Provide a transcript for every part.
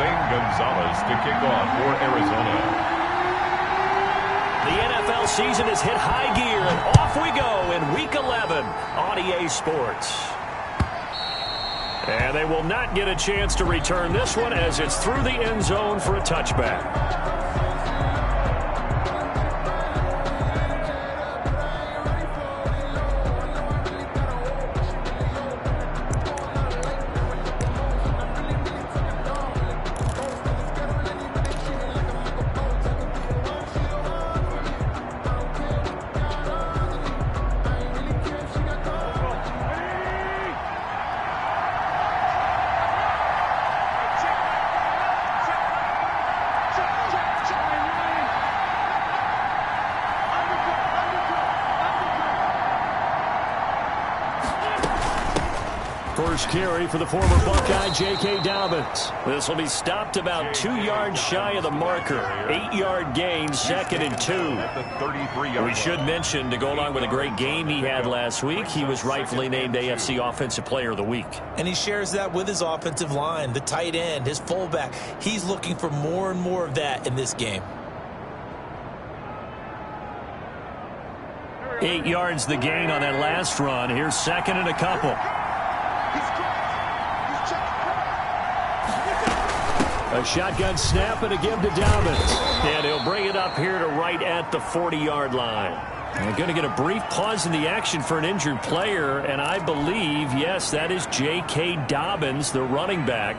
Gonzalez to kick off for Arizona. The NFL season has hit high gear, and off we go in Week 11 on EA Sports. And they will not get a chance to return this one as it's through the end zone for a touchback. First carry for the former Buckeye, J.K. Dobbins. This will be stopped about 2 yards shy of the marker. 8-yard gain, second and 2. We should mention, to go along with a great game he had last week, he was rightfully named AFC Offensive Player of the Week. And he shares that with his offensive line, the tight end, his fullback. He's looking for more and more of that in this game. 8 yards the gain on that last run. Here's second and a couple. A shotgun snap and a give to Dobbins. And he'll bring it up here to right at the 40-yard line. We're going to get a brief pause in the action for an injured player, and I believe, yes, that is J.K. Dobbins, the running back.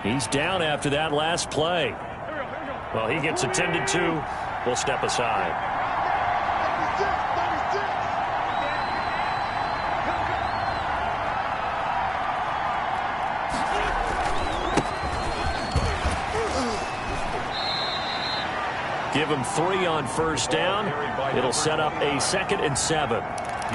He's down after that last play. Well, he gets attended to. We'll step aside. Give him 3 on first down. It'll set up a 2nd and 7.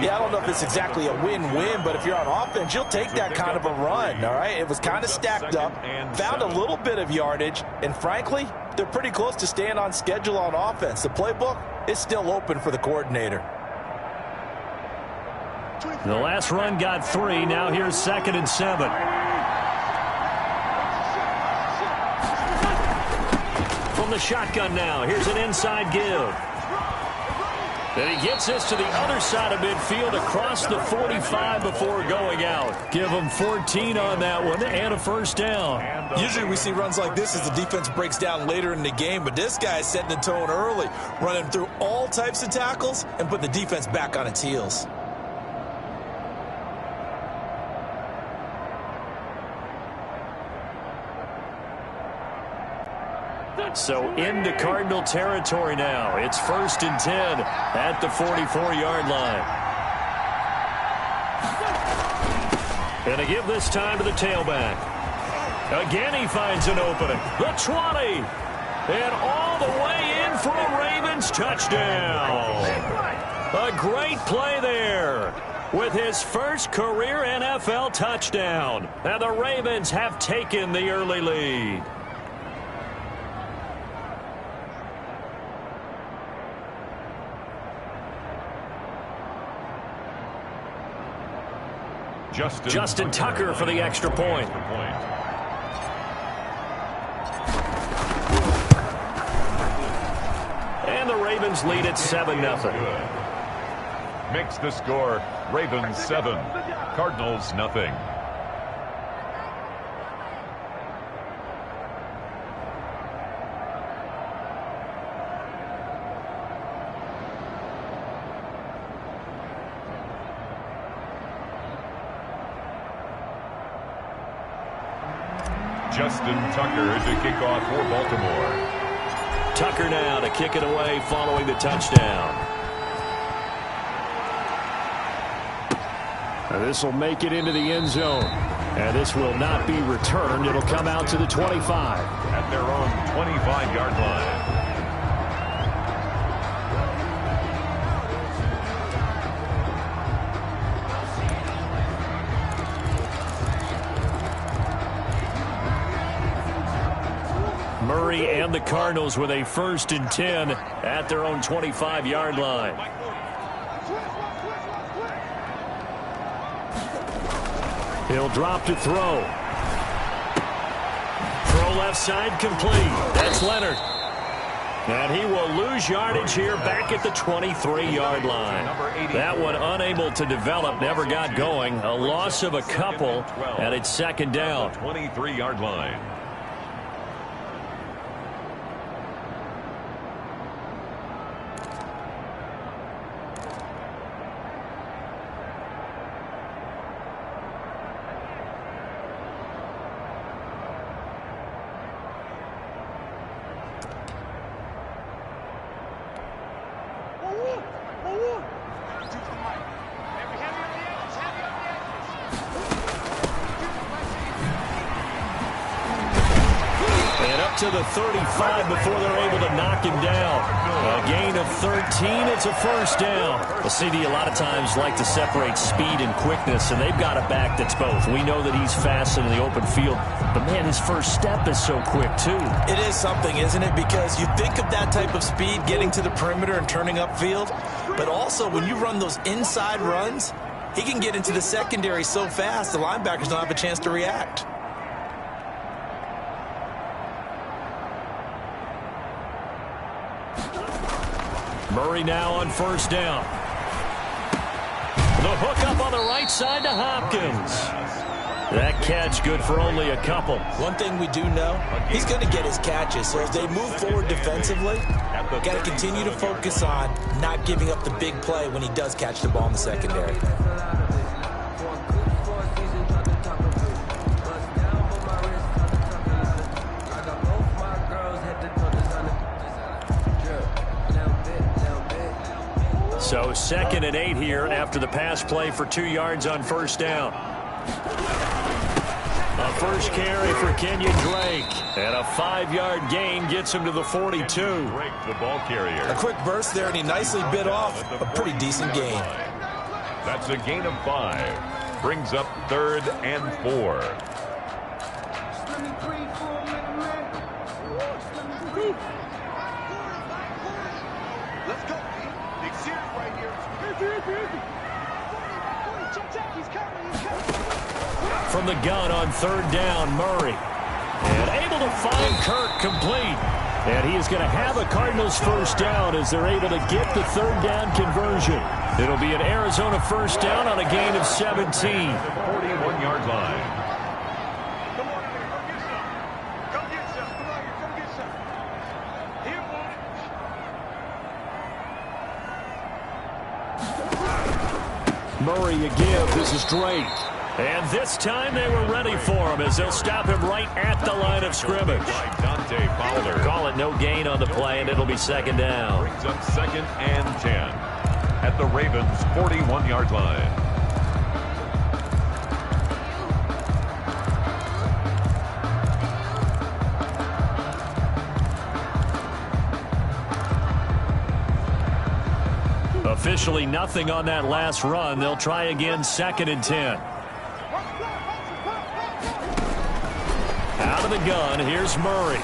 Yeah, I don't know if it's exactly a win-win, but if you're on offense, you'll take that kind of a run, all right? It was kind of stacked up, found a little bit of yardage, and frankly, they're pretty close to staying on schedule on offense. The playbook is still open for the coordinator. The last run got 3. Now here's 2nd and 7. The shotgun now. Here's an inside give. And he gets this to the other side of midfield across the 45 before going out. Give him 14 on that one and a first down. Usually we see runs like this as the defense breaks down later in the game, but this guy is setting the tone early, running through all types of tackles and put the defense back on its heels. So into Cardinal territory now. It's 1st and 10 at the 44-yard line. And a give this time to the tailback. Again, he finds an opening. The 20. And all the way in for a Ravens touchdown. A great play there with his first career NFL touchdown. And the Ravens have taken the early lead. Justin Tucker for the extra point. And the Ravens lead at 7-0. Makes the score Ravens 7, Cardinals nothing. Justin Tucker to kick off for Baltimore. Tucker now to kick it away following the touchdown. This will make it into the end zone. And this will not be returned. It'll come out to the 25. At their own 25-yard line. Murray and the Cardinals with a 1st and 10 at their own 25-yard line. He'll drop to throw. left side, complete. That's Leonard. And he will lose yardage here back at the 23-yard line. That one unable to develop, never got going. A loss of a couple, and it's second down. 23-yard line. To the 35 before they're able to knock him down. A gain of 13. It's a first down. Well, CD, a lot of times like to separate speed and quickness, and they've got a back that's both. We know that he's fast in the open field, but, man, his first step is so quick, too. It is something, isn't it? Because you think of that type of speed getting to the perimeter and turning upfield, but also when you run those inside runs, he can get into the secondary so fast the linebackers don't have a chance to react. Murray now on first down. The hook up on the right side to Hopkins. That catch good for only a couple. One thing we do know, he's going to get his catches. So as they move forward defensively, got to continue to focus on not giving up the big play when he does catch the ball in the secondary. So 2nd and 8 here after the pass play for 2 yards on first down. A first carry for Kenyon Drake. And a 5-yard gain gets him to the 42. Drake, the ball carrier. A quick burst there, and he nicely bit off a pretty decent gain. That's a gain of 5. Brings up 3rd and 4. From the gun on 3rd down, Murray. And able to find Kirk complete. And he is going to have a Cardinals first down as they're able to get the 3rd down conversion. It'll be an Arizona first down on a gain of 17. 41-yard line. Murray a give. This is Drake. And this time they were ready for him as they'll stop him right at the line of scrimmage. Call it no gain on the play, and it'll be second down. Brings up 2nd and 10 at the Ravens' 41-yard line. Officially nothing on that last run. They'll try again 2nd and 10. Out of the gun, here's Murray.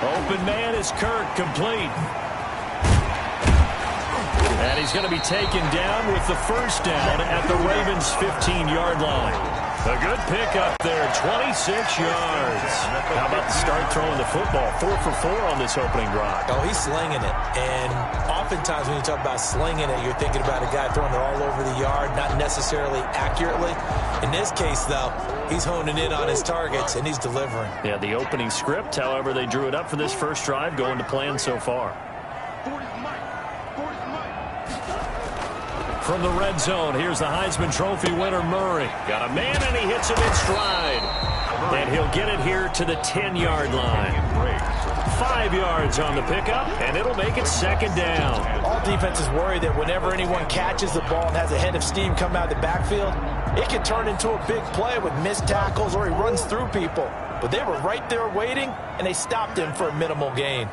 Open man is Kirk, complete. And he's going to be taken down with the first down at the Ravens' 15-yard line. A good pickup there, 26 yards. How about the start throwing the football? 4 for 4 on this opening drive. Oh, he's slinging it. And oftentimes when you talk about slinging it, you're thinking about a guy throwing it all over the yard, not necessarily accurately. In this case, though, he's honing in on his targets, and he's delivering. Yeah, the opening script, however, they drew it up for this first drive, going to plan so far. From the red zone, here's the Heisman Trophy winner, Murray. Got a man, and he hits him in stride. And he'll get it here to the 10-yard line. 5 yards on the pickup, and it'll make it second down. All defenses worry that whenever anyone catches the ball and has a head of steam come out of the backfield, it can turn into a big play with missed tackles or he runs through people. But they were right there waiting, and they stopped him for a minimal gain.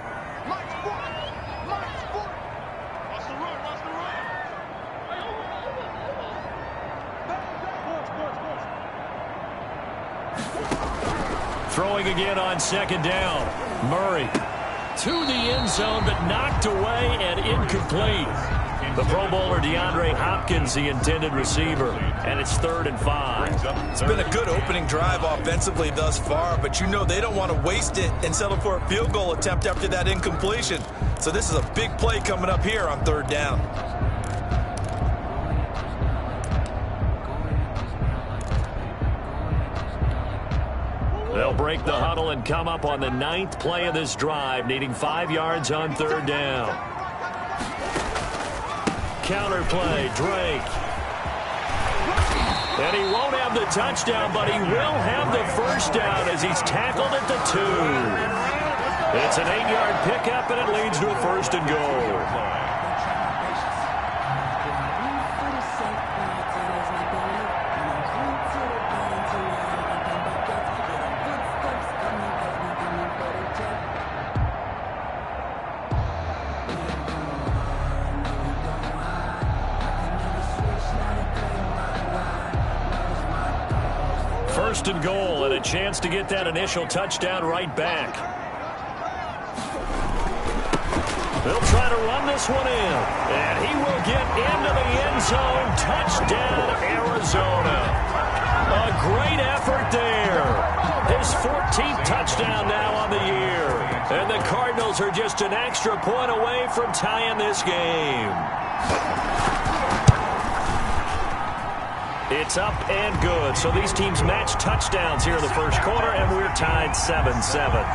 Throwing again on second down. Murray to the end zone, but knocked away and incomplete. The Pro Bowler DeAndre Hopkins, the intended receiver, and it's 3rd and 5. It's been a good opening drive offensively thus far, but you know they don't want to waste it and settle for a field goal attempt after that incompletion. So this is a big play coming up here on 3rd down. They'll break the huddle and come up on the 9th play of this drive, needing 5 yards on 3rd down. Counter play, Drake. And he won't have the touchdown, but he will have the first down as he's tackled at the 2. It's an 8-yard pickup, and it leads to a 1st and goal. First and goal, and a chance to get that initial touchdown right back. They'll try to run this one in, and he will get into the end zone. Touchdown, Arizona. A great effort there. His 14th touchdown now on the year. And the Cardinals are just an extra point away from tying this game. It's up and good. So these teams match touchdowns here in the first quarter, and we're tied 7-7.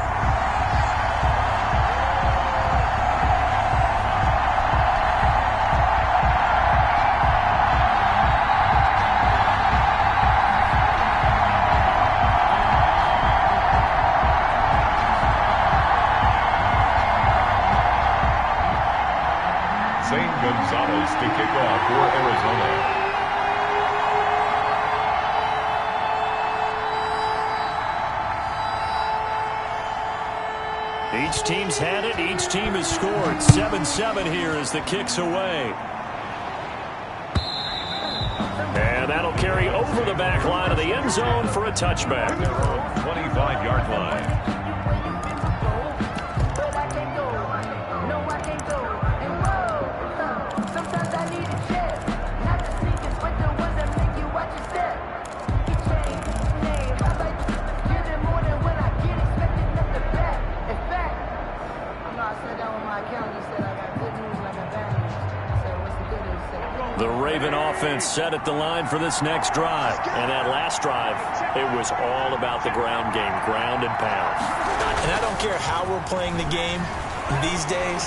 Gonzalez to kick off for Arizona. Each team's had it. Each team has scored. 7-7 here as the kick's away. And that'll carry over the back line of the end zone for a touchback. 25-yard line. The Raven offense set at the line for this next drive. And that last drive, it was all about the ground game, ground and pound. And I don't care how we're playing the game these days,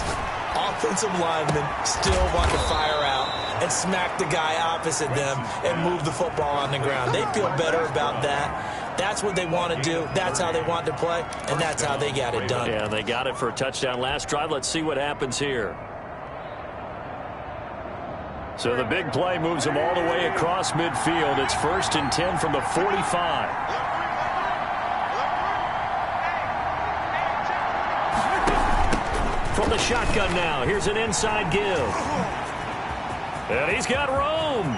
offensive linemen still want to fire out and smack the guy opposite them and move the football on the ground. They feel better about that. That's what they want to do. That's how they want to play, and that's how they got it done. Yeah, they got it for a touchdown last drive. Let's see what happens here. So the big play moves them all the way across midfield. It's 1st and 10 from the 45. From the shotgun now, here's an inside give. And he's got room.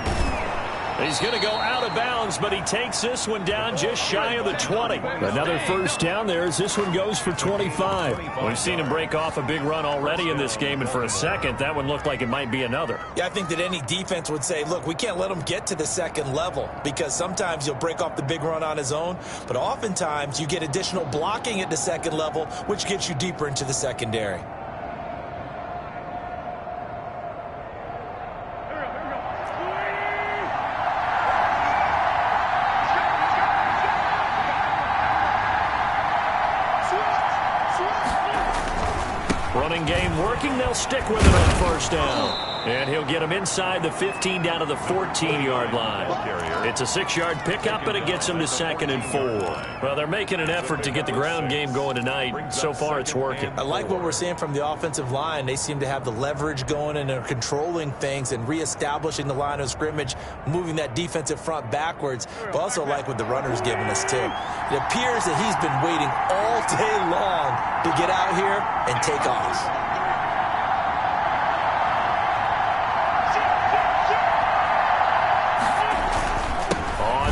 He's going to go out of bounds, but he takes this one down just shy of the 20. Another first down there as this one goes for 25. We've seen him break off a big run already in this game, and for a second, that one looked like it might be another. Yeah, I think that any defense would say, look, we can't let him get to the second level because sometimes he'll break off the big run on his own, but oftentimes you get additional blocking at the second level, which gets you deeper into the secondary. Running game working. They'll stick with it on first down. And he'll get him inside the 15 down to the 14-yard line. It's a 6-yard pickup, and it gets him to 2nd and 4. Well, they're making an effort to get the ground game going tonight. So far, it's working. I like what we're seeing from the offensive line. They seem to have the leverage going, and they're controlling things and reestablishing the line of scrimmage, moving that defensive front backwards. But also like what the runner's giving us, too. It appears that he's been waiting all day long to get out here and take off.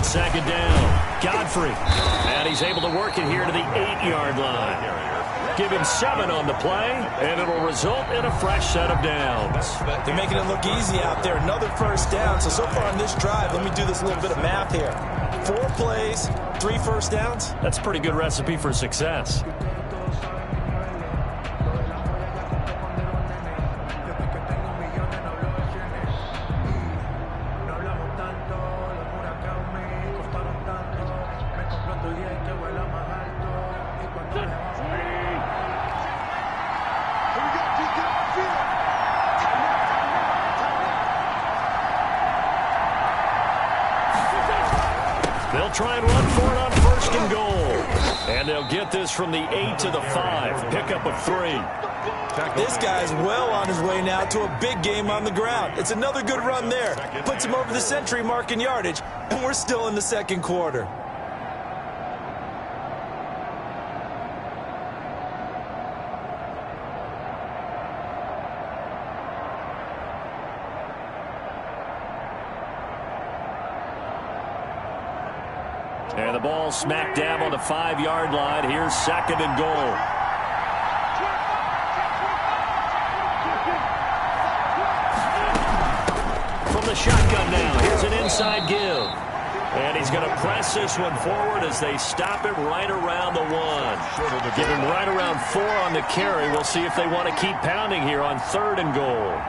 Second down, Godfrey. And he's able to work it here to the 8-yard line. Give him 7 on the play, and it'll result in a fresh set of downs. They're making it look easy out there. Another first down. So far on this drive, let me do this little bit of math here. 4 plays, 3 first downs. That's a pretty good recipe for success. They'll try and run for it on 1st and goal. And they'll get this from the 8 to the 5. Pickup of 3. This guy's well on his way now to a big game on the ground. It's another good run there. Puts him over the century mark in yardage, and we're still in the 2nd quarter. And the ball smack dab on the 5-yard line. Here's 2nd and goal. From the shotgun now, here's an inside give. And he's going to press this one forward as they stop it right around the 1. Give him right around 4 on the carry. We'll see if they want to keep pounding here on 3rd and goal.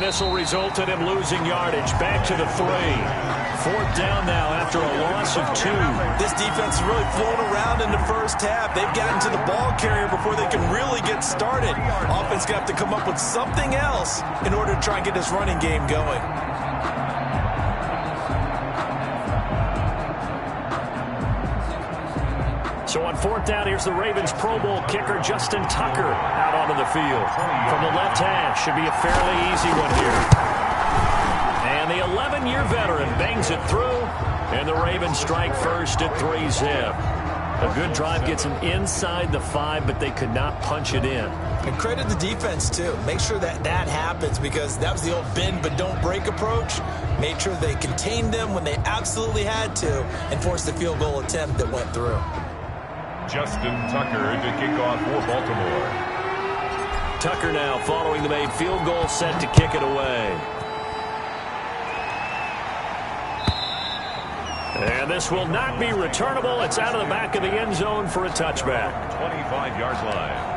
This will result in him losing yardage. Back to the 3. 4th down now after a loss of 2. This defense has really flown around in the first half. They've gotten to the ball carrier before they can really get started. Offense going to have to come up with something else in order to try and get this running game going. So on 4th down, here's the Ravens Pro Bowl kicker, Justin Tucker, out onto the field. From the left hash, should be a fairly easy one here. And the 11-year veteran bangs it through, and the Ravens strike first at 3-zip. A good drive gets them inside the 5, but they could not punch it in. And credit the defense, too. Make sure that happens, because that was the old bend but don't break approach. Made sure they contained them when they absolutely had to and forced the field goal attempt that went through. Justin Tucker to kick off for Baltimore. Tucker now following the made field goal, set to kick it away. And this will not be returnable. It's out of the back of the end zone for a touchback. 25-yard line.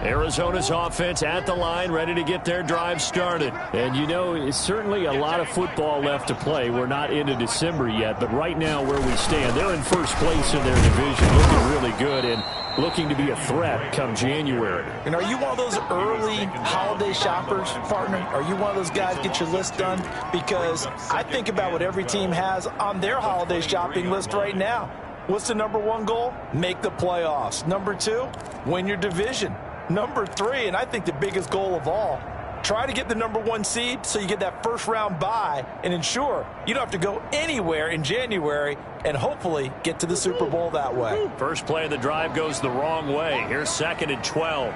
Arizona's offense at the line, ready to get their drive started. And, you know, it's certainly a lot of football left to play. We're not into December yet, but right now where we stand, they're in first place in their division, looking really good and looking to be a threat come January. And are you one of those early holiday shoppers, partner? Are you one of those guys get your list done? Because I think about what every team has on their holiday shopping list right now. What's the number 1 goal? Make the playoffs. Number 2, win your division. Number 3, and I think the biggest goal of all, try to get the number 1 seed so you get that first-round bye and ensure you don't have to go anywhere in January and hopefully get to the Super Bowl that way. First play of the drive goes the wrong way. Here's 2nd and 12.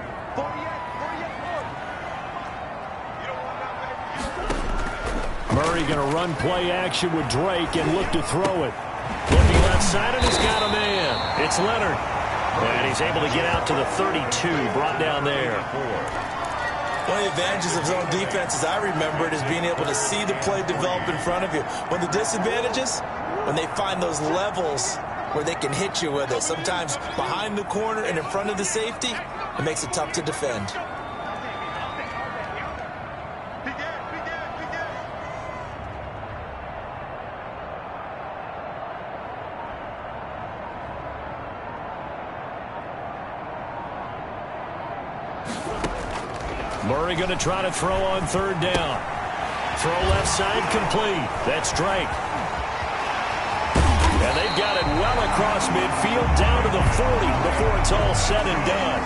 Murray going to run play action with Drake and look to throw it. Looking left side, and he's got a man. It's Leonard. And he's able to get out to the 32, brought down there. One of the advantages of zone defense, as I remember it, is being able to see the play develop in front of you. One of the disadvantages, when they find those levels where they can hit you with it, sometimes behind the corner and in front of the safety, it makes it tough to defend. Murray going to try to throw on third down. Throw left side complete. That's Drake. And they've got it well across midfield down to the 40 before it's all said and done.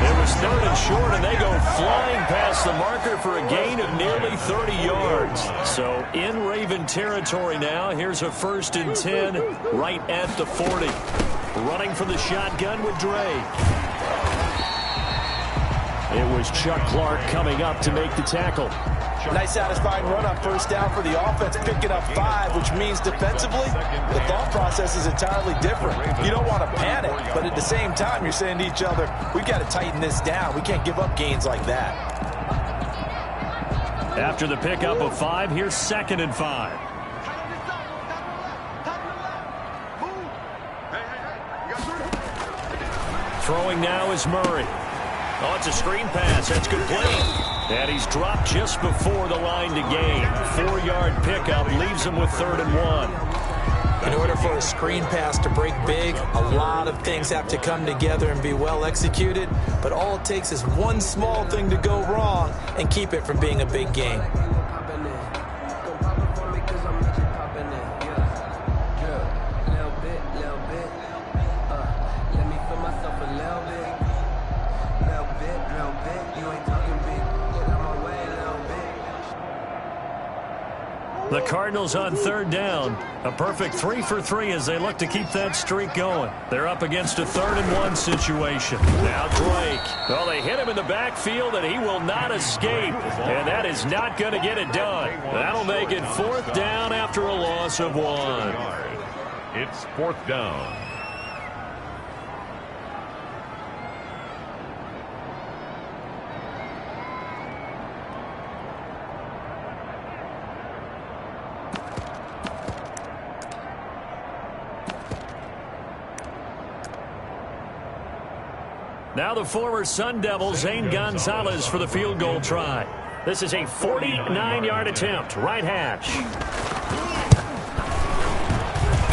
It was third and short, and they go flying past the marker for a gain of nearly 30 yards. So in Raven territory now. Here's a 1st and 10 right at the 40. Running from the shotgun with Drake. It was Chuck Clark coming up to make the tackle. Nice satisfying run on first down for the offense, picking up 5, which means defensively, the thought process is entirely different. You don't want to panic, but at the same time, you're saying to each other, we've got to tighten this down. We can't give up gains like that. After the pickup of 5, here's 2nd and 5. Throwing now is Murray. Oh, it's a screen pass. That's complete. And he's dropped just before the line to gain. 4-yard pickup leaves him with 3rd and 1. In order for a screen pass to break big, a lot of things have to come together and be well executed. But all it takes is one small thing to go wrong and keep it from being a big gain. The Cardinals on 3rd down. A perfect 3 for 3 as they look to keep that streak going. They're up against a 3rd and 1 situation. Now Drake. Well, they hit him in the backfield, and he will not escape. And that is not going to get it done. That'll make it 4th down after a loss of 1. It's 4th down. Now the former Sun Devil, Zane Gonzalez, for the field goal try. This is a 49-yard attempt. Right hash.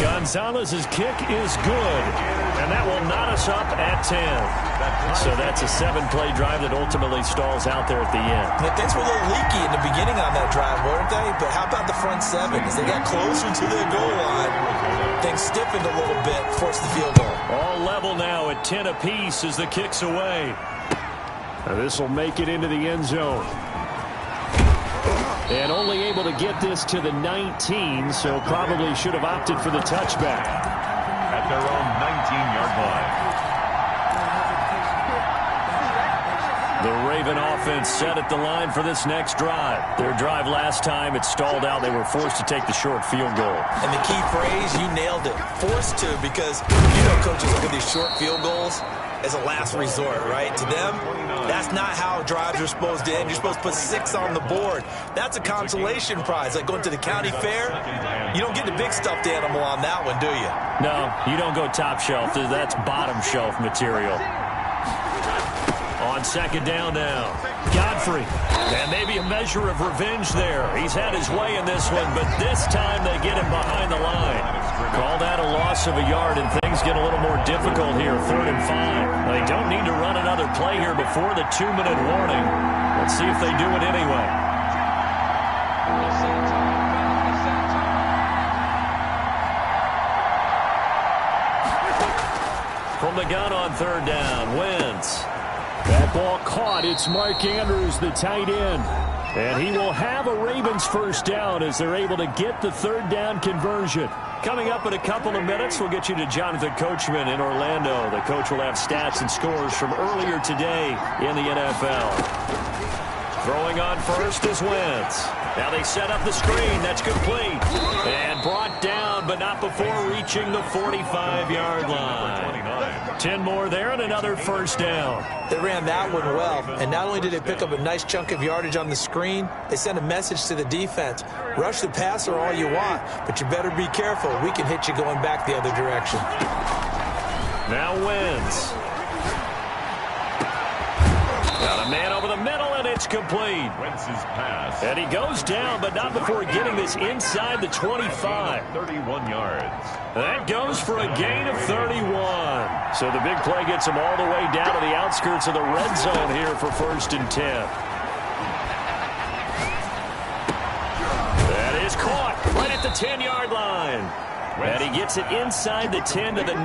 Gonzalez's kick is good, and that will knot us up at 10. So that's a 7-play drive that ultimately stalls out there at the end. Yeah, things were a little leaky in the beginning on that drive, weren't they? But how about the front 7? As they got closer to their goal line, things stiffened a little bit, forced the field goal. All level now at 10 apiece as the kick's away. This will make it into the end zone. And only able to get this to the 19, so probably should have opted for the touchback. At their own 19-yard line. The Raven offense set at the line for this next drive. Their drive last time, it stalled out. They were forced to take the short field goal. And the key phrase, you nailed it. Forced to, because you know coaches look at these short field goals as a last resort, right? To them, that's not how drives are supposed to end. You're supposed to put 6 on the board. That's a consolation prize. Like going to the county fair, you don't get the big stuffed animal on that one, do you? No, you don't go top shelf. That's bottom shelf material. On 2nd down now. Godfrey. And maybe a measure of revenge there. He's had his way in this one, but this time they get him behind the line. Call that a loss of a yard, and things get a little more difficult here. 3rd and 5. They don't need to run another play here before the 2-minute warning. Let's see if they do it anyway. From the gun on 3rd down, Wentz. That ball caught. It's Mark Andrews, the tight end. And he will have a Ravens 1st down as they're able to get the 3rd down conversion. Coming up in a couple of minutes, we'll get you to Jonathan Coachman in Orlando. The coach will have stats and scores from earlier today in the NFL. Throwing on first is Wentz. Now they set up the screen. That's complete. And brought down, but not before reaching the 45-yard line. 10 more there and another first down. They ran that one well, and not only did they pick up a nice chunk of yardage on the screen, they sent a message to the defense. Rush the passer all you want, but you better be careful. We can hit you going back the other direction. Now Wentz. Got a man over the middle, and it's complete. Wentz's pass. And he goes down, but not before getting this inside the 25. 31 yards. That goes for a gain of 31. So the big play gets him all the way down to the outskirts of the red zone here for 1st and 10. That is caught right at the 10-yard line. And he gets it inside the 10 to the 9.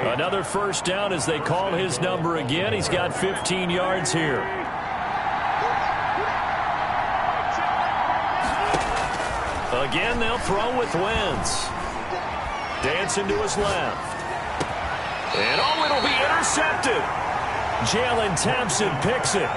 Another first down as they call his number again. He's got 15 yards here. Again, they'll throw with Wentz. Dancing to his left. And oh, it'll be intercepted. Jalen Thompson picks it.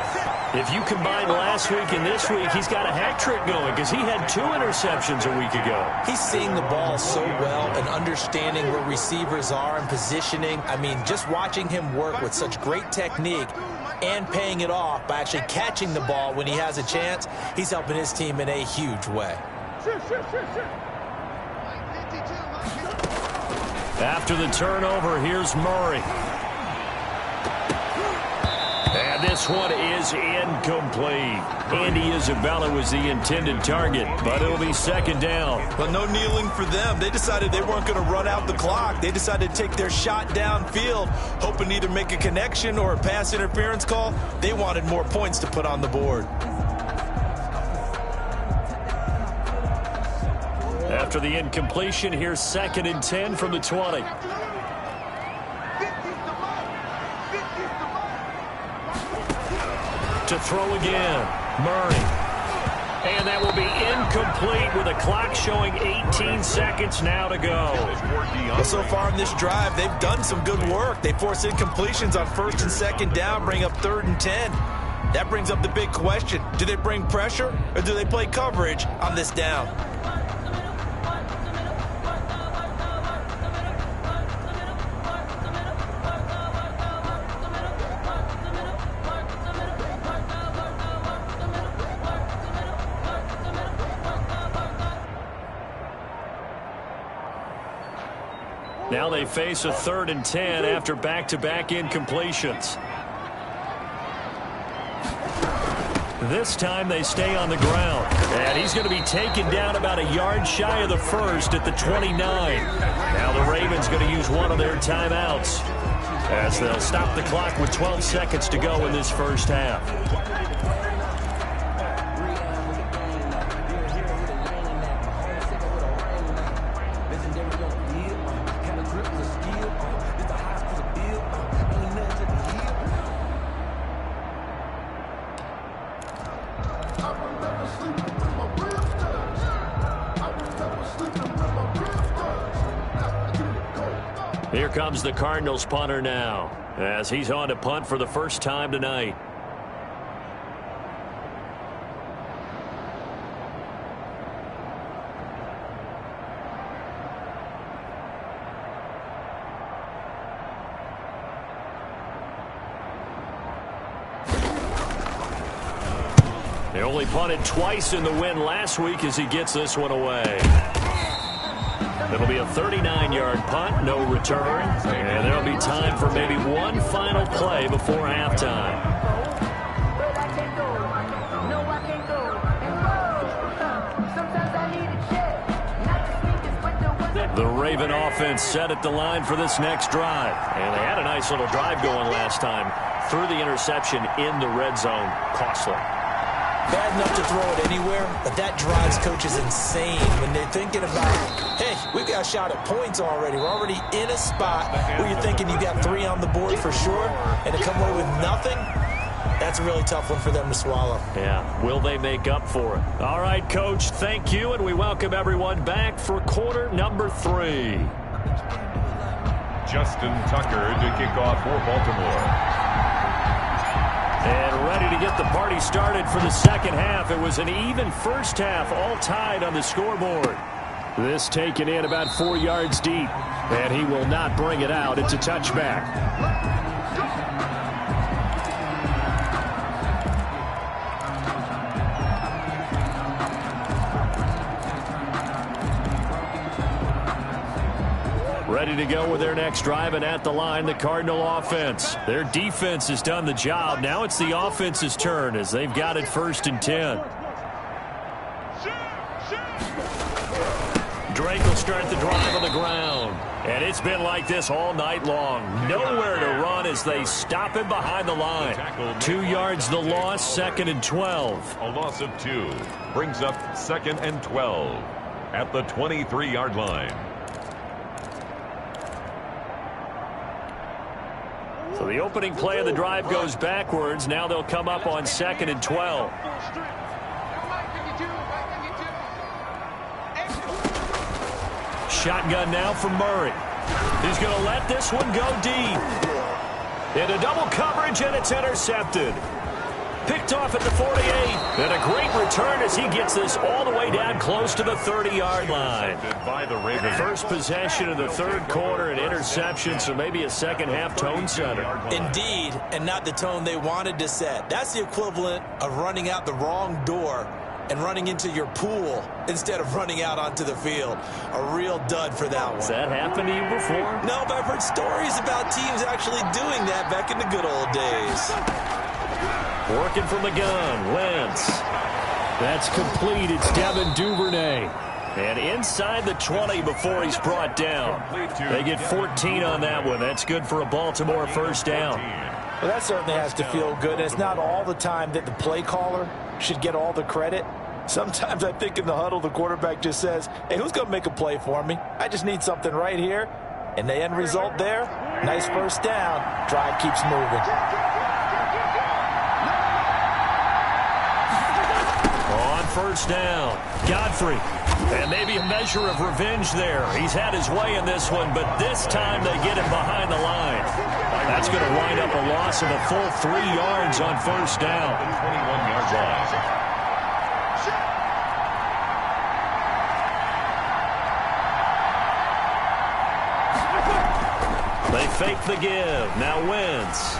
If you combine last week and this week, he's got a hat trick going because he had 2 interceptions a week ago. He's seeing the ball so well and understanding where receivers are and positioning. I mean, just watching him work with such great technique and paying it off by actually catching the ball when he has a chance, he's helping his team in a huge way. After the turnover, here's Murray. And this one is incomplete. Andy Isabella was the intended target, but it'll be 2nd down. But no kneeling for them. They decided they weren't going to run out the clock. They decided to take their shot downfield, hoping to either make a connection or a pass interference call. They wanted more points to put on the board. After the incompletion, here's 2nd and 10 from the 20. To throw again, Murray. And that will be incomplete with a clock showing 18 seconds now to go. Well, so far in this drive, they've done some good work. They force incompletions on 1st and 2nd down, bring up 3rd and 10. That brings up the big question. Do they bring pressure or do they play coverage on this down? Now they face a 3rd and 10 after back-to-back incompletions. This time they stay on the ground. And he's going to be taken down about a yard shy of the 1st at the 29. Now the Ravens going to use one of their timeouts as they'll stop the clock with 12 seconds to go in this first half. Here comes the Cardinals punter now as he's on to punt for the first time tonight. They only punted twice in the win last week as he gets this one away. It'll be a 39-yard punt, no return, and there'll be time for maybe one final play before halftime. The Raven offense set at the line for this next drive, and they had a nice little drive going last time. Threw the interception in the red zone, costly. Bad enough to throw it anywhere, but that drives coaches insane when they're thinking about, hey, we've got a shot at points already. We're already in a spot where you're thinking you got 3 on the board for sure, and to come away with nothing, that's a really tough one for them to swallow. Yeah, will they make up for it? All right, Coach, thank you, and we welcome everyone back for quarter number 3. Justin Tucker to kick off for Baltimore. And ready to get the party started for the second half. It was an even first half, all tied on the scoreboard. This taken in about 4 yards deep. And he will not bring it out. It's a touchback. Ready to go with their next drive, and at the line, the Cardinal offense. Their defense has done the job. Now it's the offense's turn as they've got it 1st and 10. Drake will start the drive on the ground. And it's been like this all night long. Nowhere to run as they stop him behind the line. 2 yards the loss, 2nd and 12. A loss of 2 brings up 2nd and 12 at the 23-yard line. So the opening play of the drive goes backwards. Now they'll come up on 2nd and 12. Shotgun now for Murray. He's going to let this one go deep. Into double coverage, and it's intercepted. Picked off at the 48. And a great return as he gets this all the way down close to the 30-yard line. First possession of the 3rd quarter, an interception, so maybe a second-half tone setter. Indeed, and not the tone they wanted to set. That's the equivalent of running out the wrong door and running into your pool instead of running out onto the field. A real dud for that one. Has that happened to you before? No, but I've heard stories about teams actually doing that back in the good old days. Working from the gun, Wentz. That's complete. It's Devin Duvernay. And inside the 20 before he's brought down. They get 14 on that one. That's good for a Baltimore first down. Well, that certainly has to feel good. It's not all the time that the play caller should get all the credit. Sometimes I think in the huddle, the quarterback just says, hey, who's going to make a play for me? I just need something right here. And the end result there, nice first down. Drive keeps moving. On first down, Godfrey. And maybe a measure of revenge there. He's had his way in this one, but this time they get him behind the line. That's going to wind up a loss of a full 3 yards on first down. 21-yard loss. They fake the give. Now Wentz.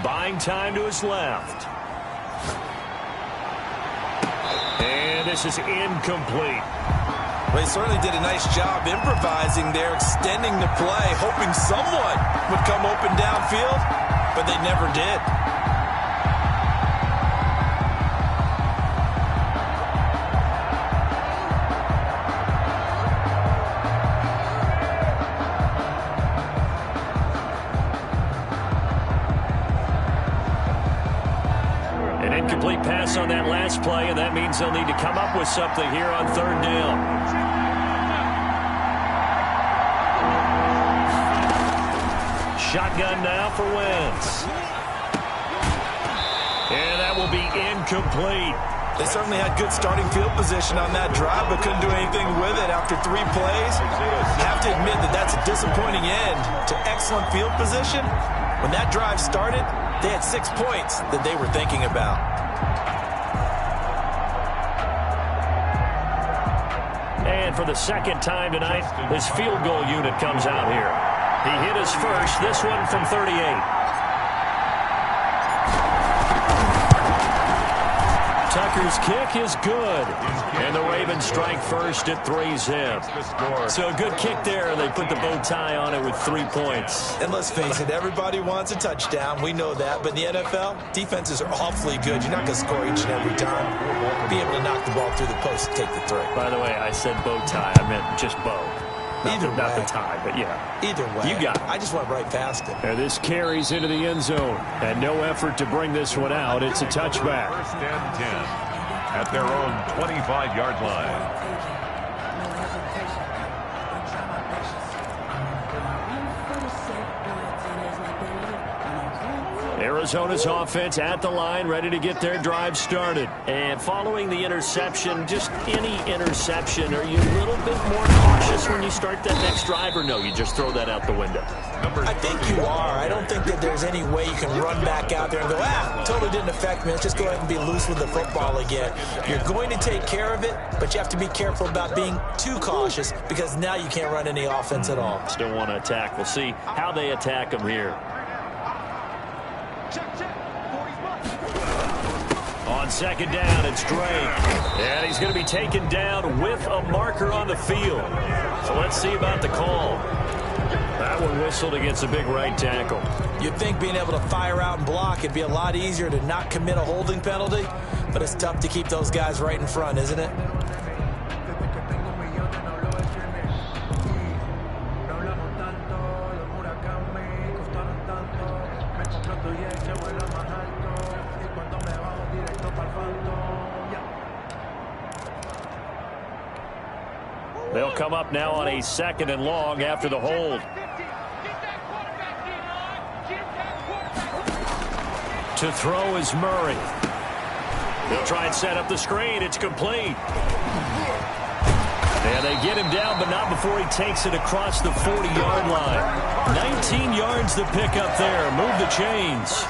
Buying time to his left. And this is incomplete. Well, he certainly did a nice job improvising there, extending the play, hoping someone would come open downfield, but they never did. Incomplete pass on that last play, and that means they'll need to come up with something here on 3rd down. Shotgun now for Wentz. And that will be incomplete. They certainly had good starting field position on that drive, but couldn't do anything with it after 3 plays. Have to admit that that's a disappointing end to excellent field position. When that drive started, they had 6 points that they were thinking about. And for the second time tonight, his field goal unit comes out here. He hit his first, this one from 38. Tucker's kick is good. And the Ravens strike first at 3-zip. So a good kick there, and they put the bow tie on it with 3 points. And let's face it, everybody wants a touchdown. We know that. But in the NFL, defenses are awfully good. You're not going to score each and every time. Be able to knock the ball through the post and take the throw. By the way, I said bow tie. I meant just bow. Not the tie, but yeah. Either way. You got it. I just went right past it. And this carries into the end zone. And no effort to bring this one out. It's a touchback. 1st and 10 at their own 25-yard line. Arizona's offense at the line, ready to get their drive started. And following the interception, just any interception, are you a little bit more cautious when you start that next drive, or no, you just throw that out the window? I think you are. I don't think that there's any way you can run back out there and go, totally didn't affect me. Let's just go ahead and be loose with the football again. You're going to take care of it, but you have to be careful about being too cautious because now you can't run any offense at all. Still want to attack. We'll see how they attack them here. On second down, it's Drake. And he's going to be taken down with a marker on the field. So let's see about the call. That one whistled against a big right tackle. You'd think being able to fire out and block it'd be a lot easier to not commit a holding penalty, but it's tough to keep those guys right in front, isn't it? They'll come up now on a 2nd and long after the hold. To throw is Murray. They'll try and set up the screen. It's complete. And they get him down, but not before he takes it across the 40-yard line. 19 yards to pick up there. Move the chains.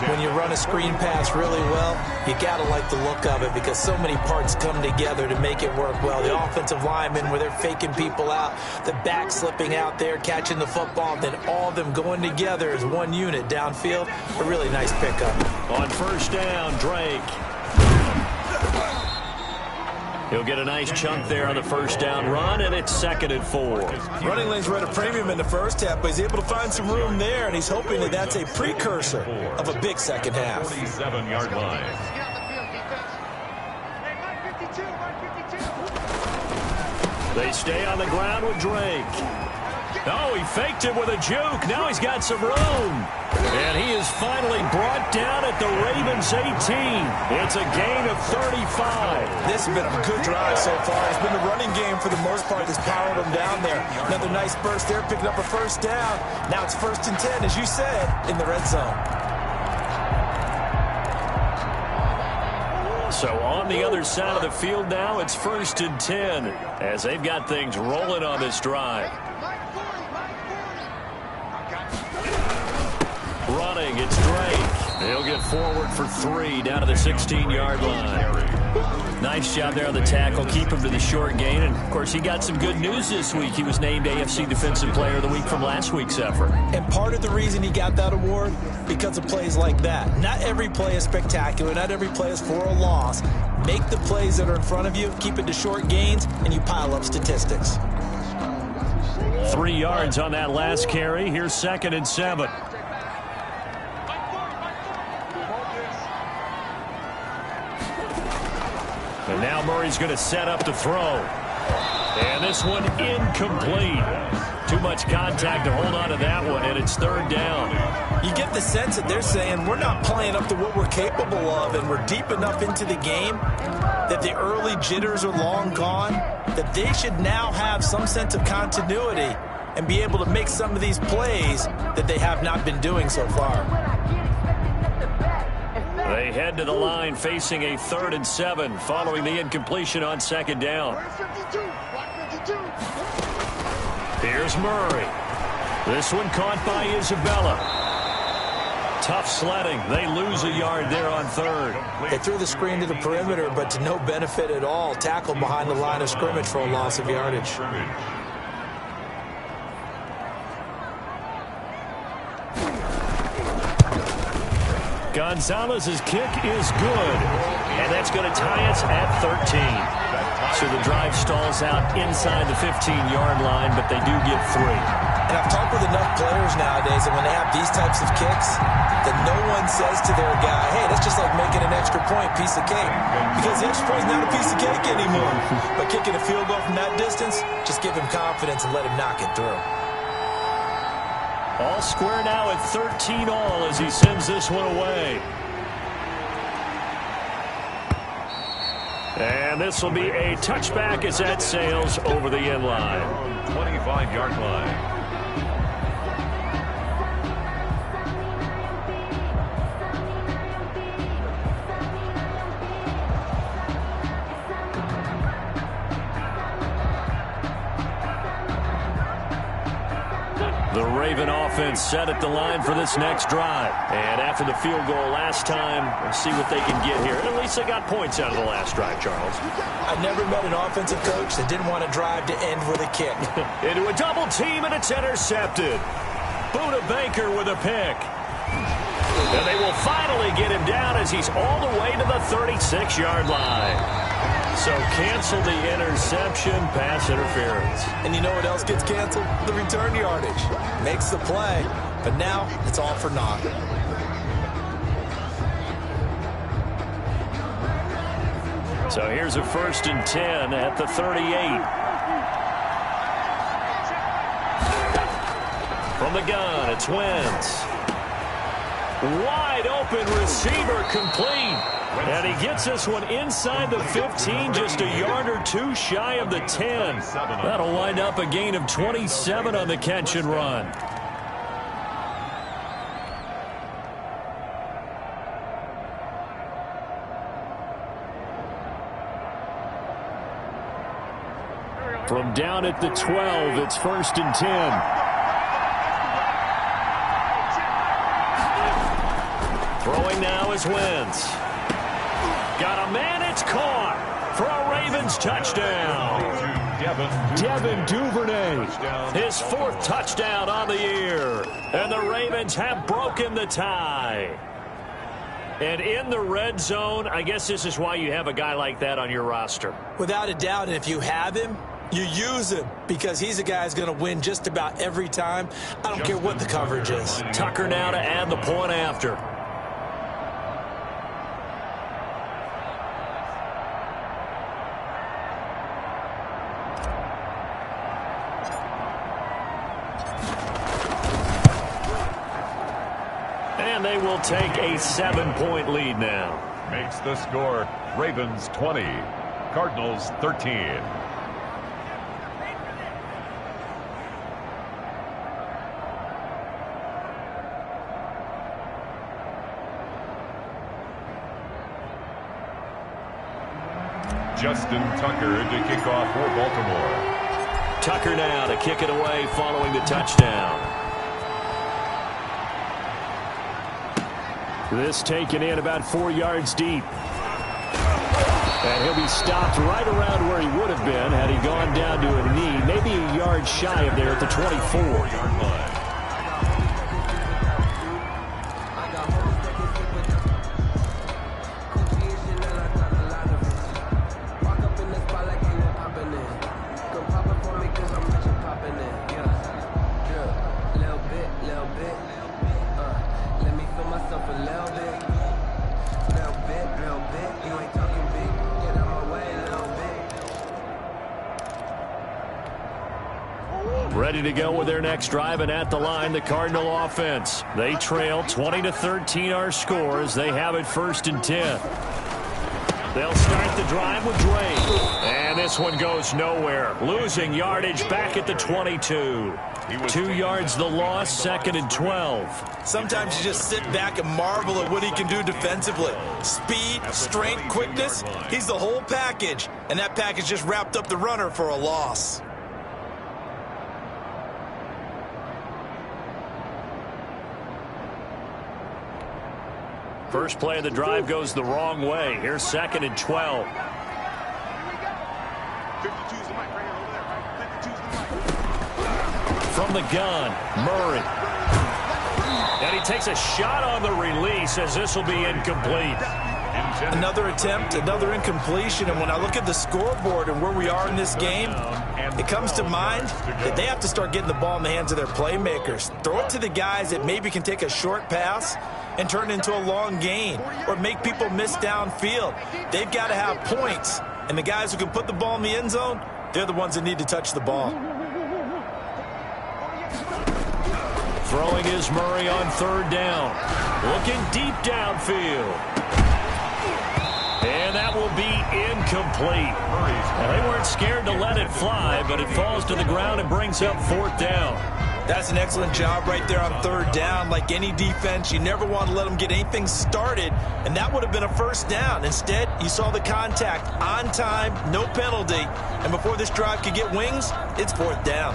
When you run a screen pass really well, you got to like the look of it because so many parts come together to make it work well. The offensive linemen, where they're faking people out, the back slipping out there, catching the football, then all of them going together as one unit downfield. A really nice pickup. On first down, Drake. He'll get a nice chunk there on the first down run, and it's 2nd and 4. Running lanes were at a premium in the first half, but he's able to find some room there, and he's hoping that that's a precursor of a big second half. 47-yard line. They stay on the ground with Drake. Oh, he faked it with a juke. Now he's got some room. And he is finally brought down at the Ravens 18. It's a gain of 35. This has been a good drive so far. It's been the running game for the most part that's powered them down there. Another nice burst there, picking up a first down. Now it's 1st and 10, as you said, in the red zone. So on the other side of the field now, it's 1st and 10 as they've got things rolling on this drive. Running, it's Drake. He'll get forward for 3 down to the 16-yard line. Nice job there on the tackle. Keep him to the short gain. And, of course, he got some good news this week. He was named AFC Defensive Player of the Week from last week's effort. And part of the reason he got that award, because of plays like that. Not every play is spectacular. Not every play is for a loss. Make the plays that are in front of you, keep it to short gains, and you pile up statistics. 3 yards on that last carry. Here's 2nd and 7. And now Murray's going to set up the throw. And this one incomplete. Too much contact to hold on to that one, and it's 3rd down. You get the sense that they're saying we're not playing up to what we're capable of, and we're deep enough into the game that the early jitters are long gone, that they should now have some sense of continuity and be able to make some of these plays that they have not been doing so far. They head to the line facing a 3rd and 7 following the incompletion on 2nd down. Here's Murray. This one caught by Isabella. Tough sledding. They lose a yard there on 3rd. They threw the screen to the perimeter, but to no benefit at all. Tackled behind the line of scrimmage for a loss of yardage. Gonzalez's kick is good, and that's going to tie us at 13. So the drive stalls out inside the 15-yard line, but they do get 3. And I've talked with enough players nowadays that when they have these types of kicks, that no one says to their guy, hey, that's just like making an extra point, piece of cake. Because the extra point is not a piece of cake anymore. But kicking a field goal from that distance, just give him confidence and let him knock it through. All square now at 13 all as he sends this one away. And this will be a touchback as that sails over the end line. 25-yard line. Raven offense set at the line for this next drive. And after the field goal last time, we'll see what they can get here. At least they got points out of the last drive, Charles. I never met an offensive coach that didn't want to drive to end with a kick. Into a double team, and it's intercepted. Buda Baker with a pick. And they will finally get him down as he's all the way to the 36-yard line. So cancel the interception, pass interference. And you know what else gets canceled? The return yardage. Makes the play, but now it's all for naught. So here's a 1st and 10 at the 38. From the gun, it's Wentz. Wide open receiver complete. And he gets this one inside the 15, just a yard or two shy of the 10. That'll wind up a gain of 27 on the catch and run. From down at the 12, it's 1st and 10. Throwing now is Wentz. Got a man, it's caught for a Ravens touchdown. Devin Duvernay, his 4th touchdown on the year. And the Ravens have broken the tie. And in the red zone, I guess this is why you have a guy like that on your roster. Without a doubt, and if you have him, you use him because he's a guy who's going to win just about every time. I don't care what the coverage is. Tucker now to add the point after. And they will take a 7-point lead now. Makes the score Ravens 20, Cardinals 13. Justin Tucker to kick off for Baltimore. Tucker now to kick it away following the touchdown. This taken in about 4 yards deep. And he'll be stopped right around where he would have been had he gone down to a knee, maybe a yard shy of there at the 24-yard line. Ready to go with their next drive, and at the line, the Cardinal offense. They trail 20-13 our score as they have it 1st and 10. They'll start the drive with Drake. And this one goes nowhere. Losing yardage back at the 22. 2 yards the loss, 2nd and 12. Sometimes you just sit back and marvel at what he can do defensively. Speed, strength, quickness, he's the whole package. And that package just wrapped up the runner for a loss. First play of the drive goes the wrong way. Here's 2nd and 12. From the gun, Murray. And he takes a shot on the release as this will be incomplete. Another attempt, another incompletion, and when I look at the scoreboard and where we are in this game, it comes to mind that they have to start getting the ball in the hands of their playmakers. Throw it to the guys that maybe can take a short pass and turn it into a long gain or make people miss downfield. They've got to have points, and the guys who can put the ball in the end zone, they're the ones that need to touch the ball. Throwing is Murray on 3rd down. Looking deep downfield. And that will be incomplete. Well, they weren't scared to let it fly, but it falls to the ground and brings up 4th down. That's an excellent job right there on 3rd down. Like any defense, you never want to let them get anything started, and that would have been a 1st down. Instead, you saw the contact on time, no penalty, and before this drive could get wings, it's 4th down.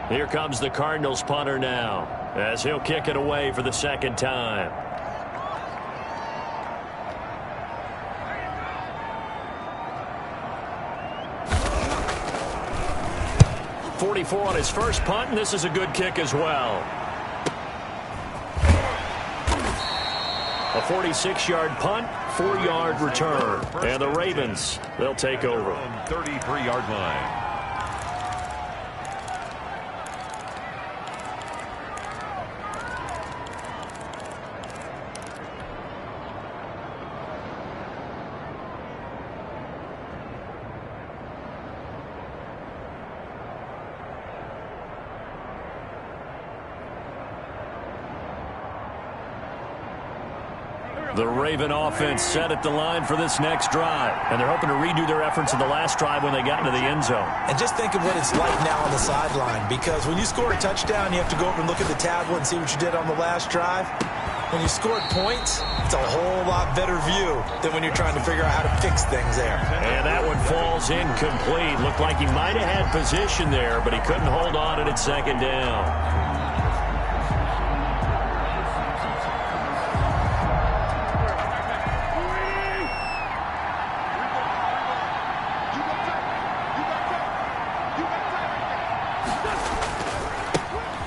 Here comes the Cardinals punter now, as he'll kick it away for the second time. 44 on his first punt, and this is a good kick as well. A 46-yard punt, 4-yard return. And the Ravens, they'll take over. 33-yard line. The Raven offense set at the line for this next drive. And they're hoping to redo their efforts in the last drive when they got into the end zone. And just think of what it's like now on the sideline. Because when you score a touchdown, you have to go over and look at the tablet and see what you did on the last drive. When you scored points, it's a whole lot better view than when you're trying to figure out how to fix things there. And that one falls incomplete. Looked like he might have had position there, but he couldn't hold on at second down.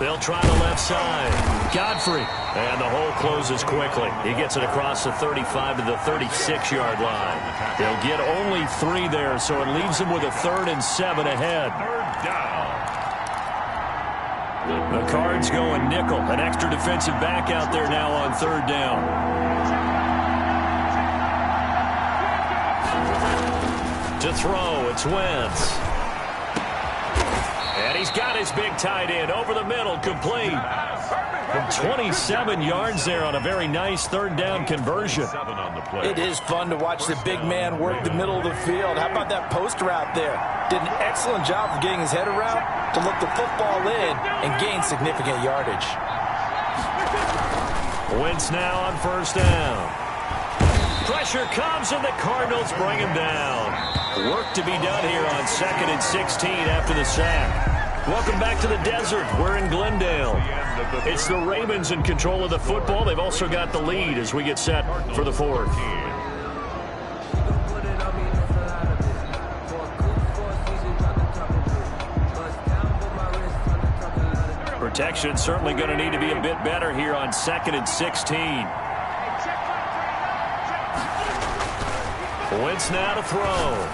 They'll try the left side. Godfrey. And the hole closes quickly. He gets it across the 35 to the 36-yard line. They'll get only 3 there, so it leaves them with a 3rd and 7 ahead. Third down. The Cards going nickel. An extra defensive back out there now on 3rd down. To throw, it's Wentz. And he's got his big tight end over the middle, complete. From 27 yards there on a very nice 3rd down conversion. It is fun to watch the big man work the middle of the field. How about that post route there? Did an excellent job of getting his head around to look the football in and gain significant yardage. Wentz now on 1st down. Pressure comes, and the Cardinals bring him down. Work to be done here on 2nd and 16 after the sack. Welcome back to the desert. We're in Glendale. It's the Ravens in control of the football. They've also got the lead as we get set for the 4th. Protection certainly going to need to be a bit better here on 2nd and 16. Wentz now to throw.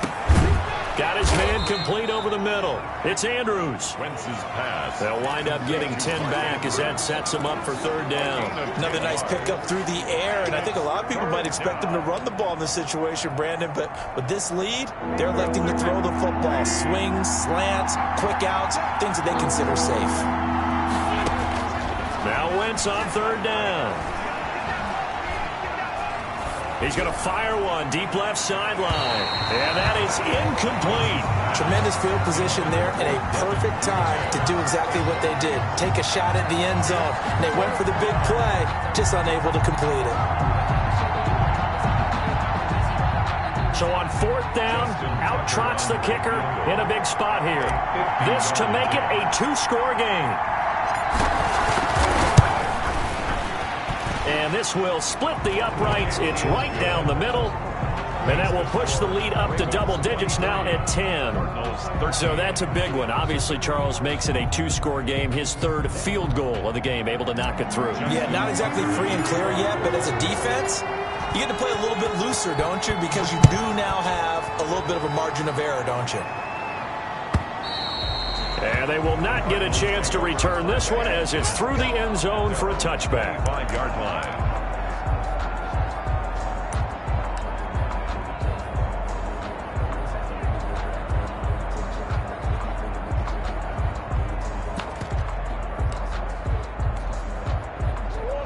Got his man complete over the middle. It's Andrews. Wentz's pass. They'll wind up getting 10 back as that sets them up for 3rd down. Another nice pickup through the air, and I think a lot of people might expect them to run the ball in this situation, Brandon, but with this lead, they're electing to throw the football. Swings, slants, quick outs, things that they consider safe. Now Wentz on 3rd down. He's going to fire one deep left sideline. And that is incomplete. Tremendous field position there and a perfect time to do exactly what they did. Take a shot at the end zone. And they went for the big play, just unable to complete it. So on 4th down, out trots the kicker in a big spot here. This to make it a 2-score game. And this will split the uprights. It's right down the middle. And that will push the lead up to double digits now at 10. So that's a big one. Obviously, Charles makes it a 2-score game. His 3rd field goal of the game, able to knock it through. Yeah, not exactly free and clear yet, but as a defense, you get to play a little bit looser, don't you? Because you do now have a little bit of a margin of error, don't you? And they will not get a chance to return this one as it's through the end zone for a touchback. 5-yard line.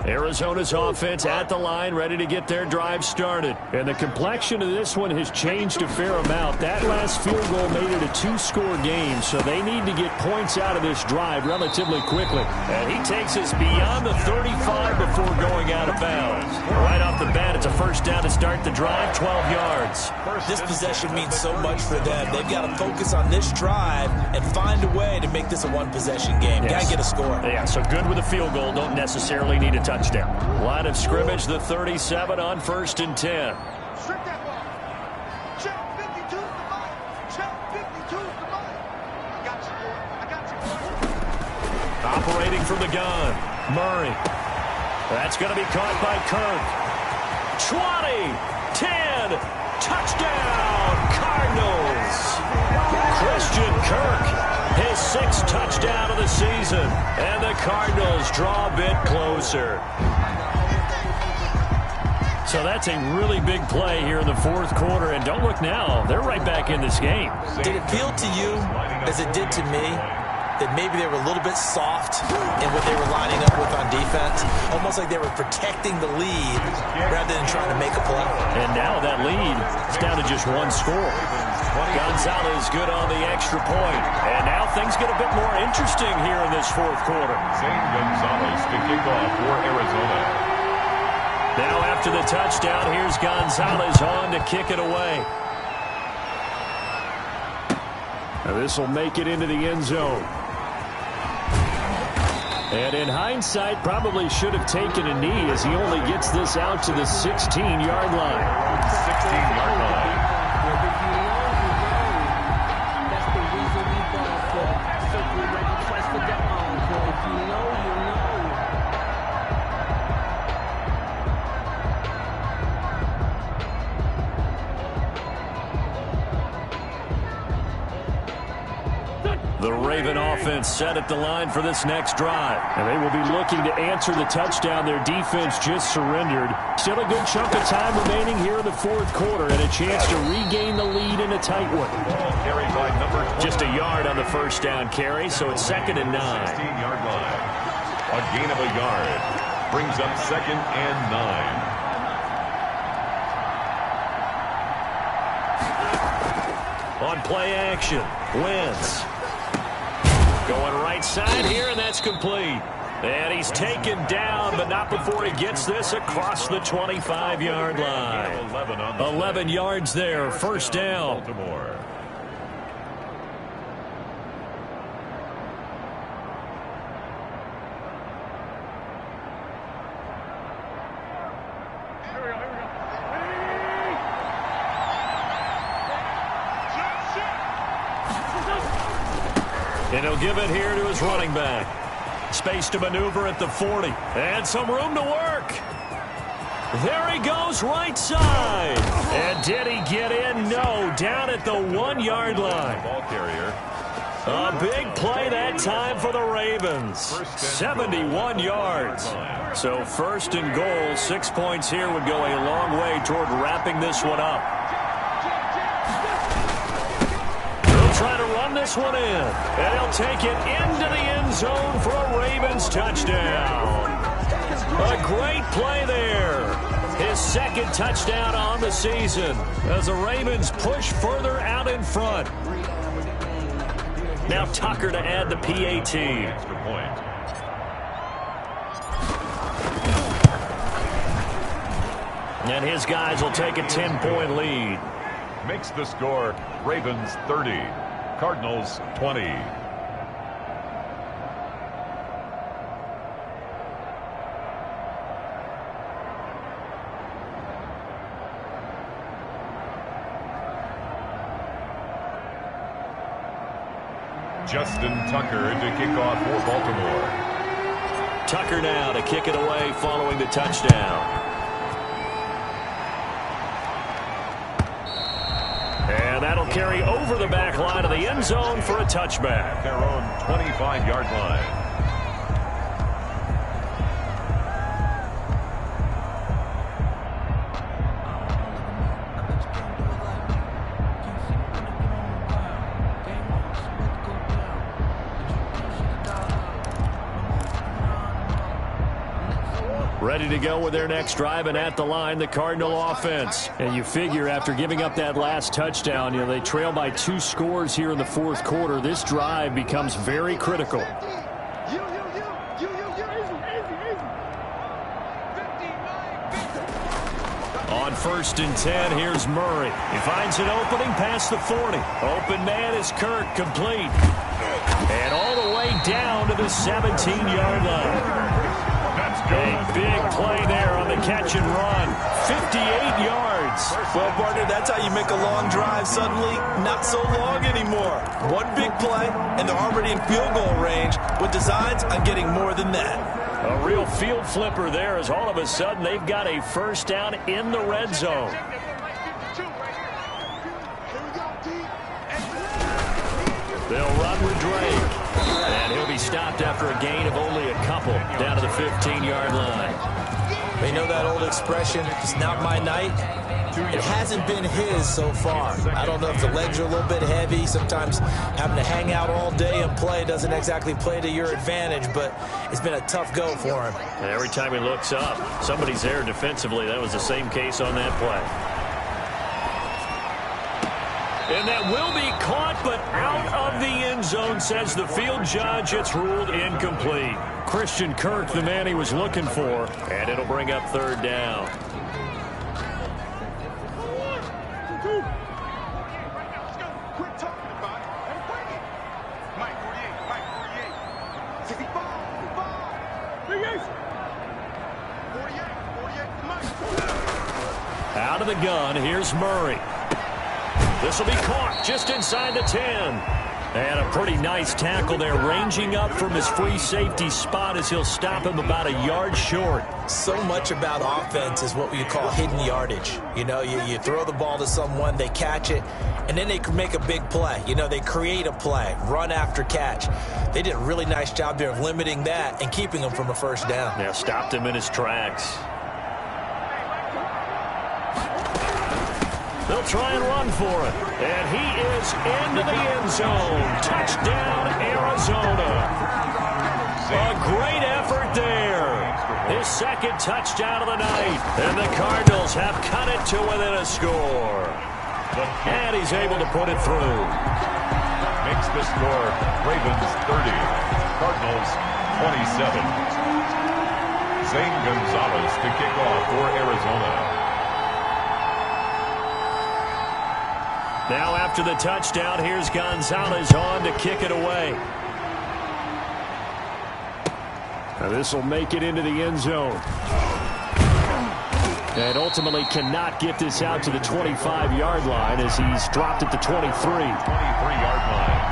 Arizona's offense at the line, ready to get their drive started. And the complexion of this one has changed a fair amount. That last field goal made it a two-score game, so they need to get points out of this drive relatively quickly. And he takes us beyond the 35 before going out of bounds. Right off the bat, it's a first down to start the drive, 12 yards. This possession means so much for them. They've got to focus on this drive and find a way to make this a one-possession game. Yes. Got to get a score. Yeah, so good with a field goal. Don't necessarily need a touchdown. Line of scrimmage, the 37 on 1st and 10. Strip that ball. Check 52 to the line. Check 52 to the line. I got you, boy. I got you, boy. Operating from the gun. Murray. That's going to be caught by Kirk. 20, 10, touchdown, Cardinals. Christian Kirk, his 6th touchdown of the season. And the Cardinals draw a bit closer. So that's a really big play here in the 4th quarter. And don't look now, they're right back in this game. Did it feel to you, as it did to me, that maybe they were a little bit soft in what they were lining up with on defense? Almost like they were protecting the lead rather than trying to make a play. And now that lead is down to just 1 score. Gonzalez good on the extra point. And now things get a bit more interesting here in this 4th quarter. Zane Gonzalez to kick off for Arizona. Now after the touchdown, here's Gonzalez on to kick it away. Now this will make it into the end zone. And in hindsight, probably should have taken a knee as he only gets this out to the 16-yard line. 16-yard line. That's the reason we bought for circle ready twice for the encore. If you know, you know. The Raven offense set at the line for this next drive. And they will be looking to answer the touchdown their defense just surrendered. Still a good chunk of time remaining here in the 4th quarter and a chance to regain the lead in a tight one. Carried by number 20. Just a yard on the first down carry, so it's 2nd and 9. 16-yard line. A gain of a yard. Brings up 2nd and 9. On play action, Wentz. Going right side here, and that's complete. And he's taken down, but not before he gets this across the 25-yard line. 11 yards there, first down. Baltimore. And he'll give it here to his running back. Space to maneuver at the 40. And some room to work. There he goes right side. And did he get in? No. Down at the 1-yard line. Ball carrier. A big play that time for the Ravens. 71 yards. So 1st and goal, 6 points here would go a long way toward wrapping this one up. Try to run this one in, and he'll take it into the end zone for a Ravens touchdown. A great play there. His 2nd touchdown on the season as the Ravens push further out in front. Now Tucker to add the PAT. Extra point. And his guys will take a 10-point lead. Makes the score Ravens 30, Cardinals 20. Justin Tucker to kick off for Baltimore. Tucker now to kick it away following the touchdown. And that'll carry over the back line of the end zone for a touchback. Their own 25-yard line. Ready to go with their next drive, and at the line, the Cardinal offense. And you figure after giving up that last touchdown, they trail by 2 scores here in the fourth quarter. This drive becomes very critical. On 1st and 10, here's Murray. He finds an opening past the 40. Open man is Kirk, complete. And all the way down to the 17-yard line. A big play there on the catch and run. 58 yards. Well, partner, that's how you make a long drive suddenly not so long anymore. One big play, and they're already in field goal range with designs on getting more than that. A real field flipper there, as all of a sudden they've got a first down in the red zone. They'll run with Drake. And he'll be stopped after a gain of only a couple down to the 15-yard line. They know that old expression, it's not my night. It hasn't been his so far. I don't know if the legs are a little bit heavy. Sometimes having to hang out all day and play doesn't exactly play to your advantage, but it's been a tough go for him. And every time he looks up, somebody's there defensively. That was the same case on that play. And that will be caught, but out of the end zone, says the field judge. It's ruled incomplete. Christian Kirk, the man he was looking for, and it'll bring up 3rd down. Out of the gun, here's Murray. This will be caught just inside the 10. And a pretty nice tackle there, ranging up from his free safety spot as he'll stop him about a yard short. So much about offense is what we call hidden yardage. You throw the ball to someone, they catch it, and then they can make a big play. They create a play, run after catch. They did a really nice job there of limiting that and keeping him from a first down. Yeah, stopped him in his tracks. They'll try and run for it. And he is into the end zone. Touchdown, Arizona. A great effort there. His 2nd touchdown of the night. And the Cardinals have cut it to within a score. And he's able to put it through. Makes the score Ravens 30, Cardinals 27. Zane Gonzalez to kick off for Arizona. Now after the touchdown, here's Gonzalez on to kick it away. Now this will make it into the end zone. And ultimately cannot get this out to the 25-yard line as he's dropped at the 23. 23-yard line.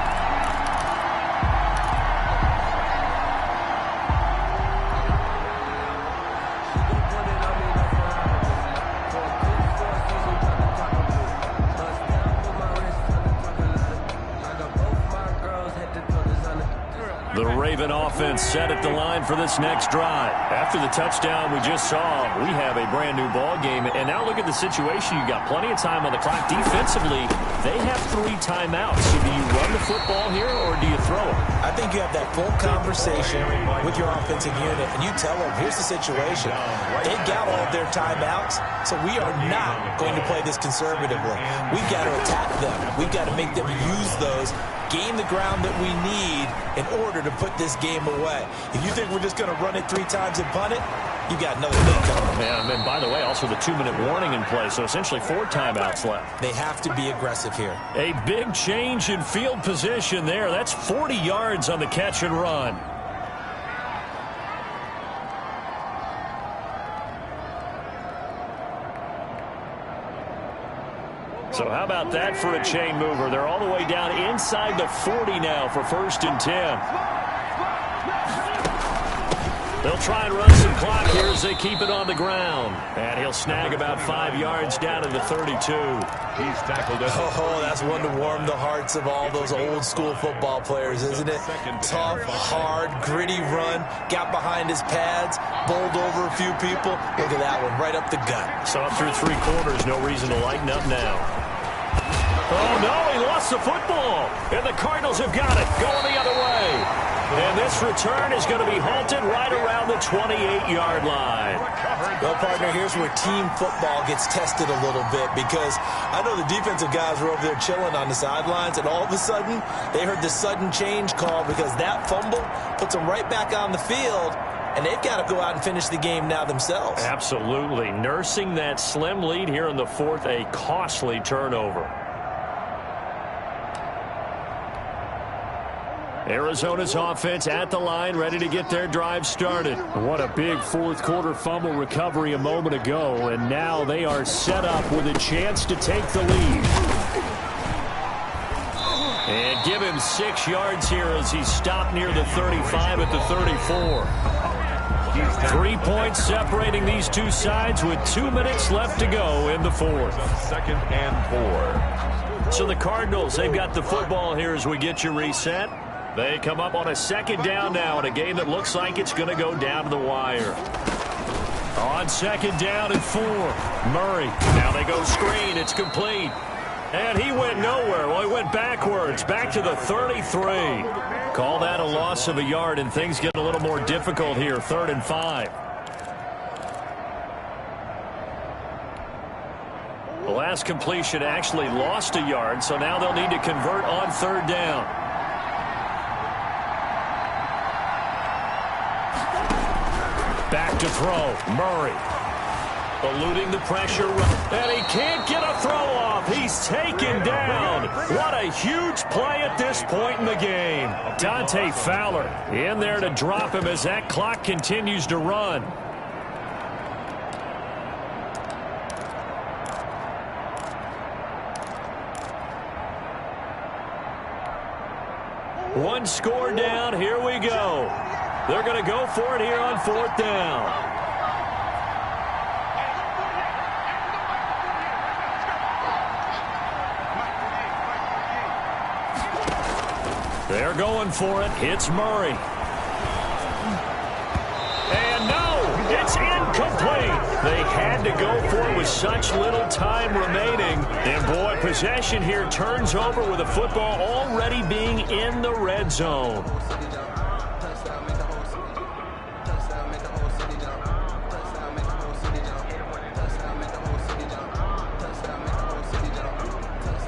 The Raven offense set at the line for this next drive. After the touchdown we just saw, we have a brand new ball game. And now look at the situation. You've got plenty of time on the clock. Defensively, they have 3 timeouts. So do you run the football here or do you throw it? I think you have that full conversation with your offensive unit, and you tell them, here's the situation. They've got all of their timeouts, so we are not going to play this conservatively. We've got to attack them. We've got to make them use those, gain the ground that we need in order to put this game away. If you think we're just going to run it 3 times and punt it, you got another thing coming. Yeah, and then, by the way, also the 2-minute warning in play, so essentially 4 timeouts left. They have to be aggressive here. A big change in field position there. That's 40 yards on the catch and run. So how about that for a chain mover? They're all the way down inside the 40 now for 1st and 10. They'll try and run some clock here as they keep it on the ground. And he'll snag about 5 yards down to the 32. He's tackled it. Oh, that's one to warm the hearts of all those old school football players, isn't it? Tough, hard, gritty run. Got behind his pads, bowled over a few people. Look at that one, right up the gut. So up through 3 quarters, no reason to lighten up now. Oh, no, he lost the football. And the Cardinals have got it, going the other way. And this return is going to be halted right around the 28-yard line. Well, partner, here's where team football gets tested a little bit, because I know the defensive guys were over there chilling on the sidelines, and all of a sudden they heard the sudden change call because that fumble puts them right back on the field, and they've got to go out and finish the game now themselves. Absolutely. Nursing that slim lead here in the fourth, a costly turnover. Arizona's offense at the line, ready to get their drive started. What a big fourth quarter fumble recovery a moment ago, and now they are set up with a chance to take the lead. And give him 6 yards here as he's stopped near the 35 at the 34. 3 points separating these two sides with 2 minutes left to go in the fourth. 2nd and 4. So the Cardinals, they've got the football here as we get you reset. They come up on a 2nd down now in a game that looks like it's going to go down to the wire. On 2nd down and 4, Murray. Now they go screen. It's complete. And he went nowhere. Well, he went backwards, back to the 33. Call that a loss of a yard, and things get a little more difficult here, 3rd and 5. The last completion actually lost a yard, so now they'll need to convert on 3rd down. Back to throw. Murray eluding the pressure. And he can't get a throw off. He's taken down. What a huge play at this point in the game. Dante Fowler in there to drop him as that clock continues to run. One score down. Here we go. They're going to go for it here on 4th down. They're going for it. It's Murray. And no, it's incomplete. They had to go for it with such little time remaining. And boy, possession here turns over with the football already being in the red zone.